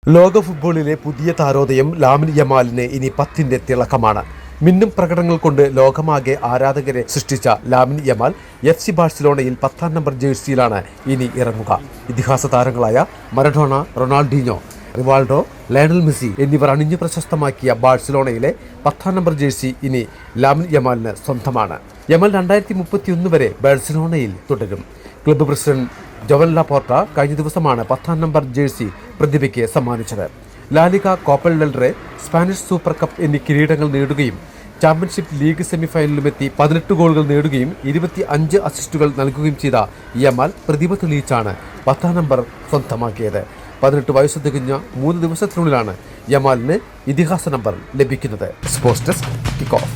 ലോക ഫുട്ബോളിലെ പുതിയ താരോദയം ലാമിൻ യമാലിന് ഇനി 10ന്റെ തിളക്കമാണ്. മിന്നും പ്രകടനങ്ങൾ കൊണ്ട് ലോകമാകെ ആരാധകരെ സൃഷ്ടിച്ച ലാമിൻ യമാൽ FC ബാഴ്സലോണയിൽ 10ാം നമ്പർ ജേഴ്സിയിലാണ് ഇനി ഇറങ്ങുക. ഇതിഹാസ താരങ്ങളായ Maradona, Ronaldinho, Rivaldo, Lionel Messi എന്നിവർ അണിഞ്ഞു പ്രശസ്തമാക്കിയ ബാഴ്സലോണയിലെ 10ാം നമ്പർ ജേഴ്സി ഇനി ലാമിൻ യമാലിന് സ്വന്തമാണ്. യമാൽ 2031 വരെ ബാഴ്സലോണയിൽ തുടരും. ക്ലബ്ബ് പ്രസിഡന്റ് ജോവൻ ലാപോർട്ട കഴിഞ്ഞ ദിവസമാണ് 10ാം നമ്പർ ജേഴ്സി പ്രതിഭയ്ക്ക് സമ്മാനിച്ചത്. La Liga, Copa del Rey, Spanish super cup എന്നീ കിരീടങ്ങൾ നേടുകയും ചാമ്പ്യൻഷിപ്പ് ലീഗ് സെമിഫൈനലിലുമെത്തി 18 ഗോളുകൾ നേടുകയും 25 അസിസ്റ്റുകൾ നൽകുകയും ചെയ്ത യമാൽ പ്രതിഭ തെളിയിച്ചാണ് 10ാം നമ്പർ സ്വന്തമാക്കിയത്. 18 വയസ്സ് തികഞ്ഞ 3 ദിവസത്തിനുള്ളിലാണ് യമാലിന് ഇതിഹാസ നമ്പർ ലഭിക്കുന്നത്. Sports desk kick off.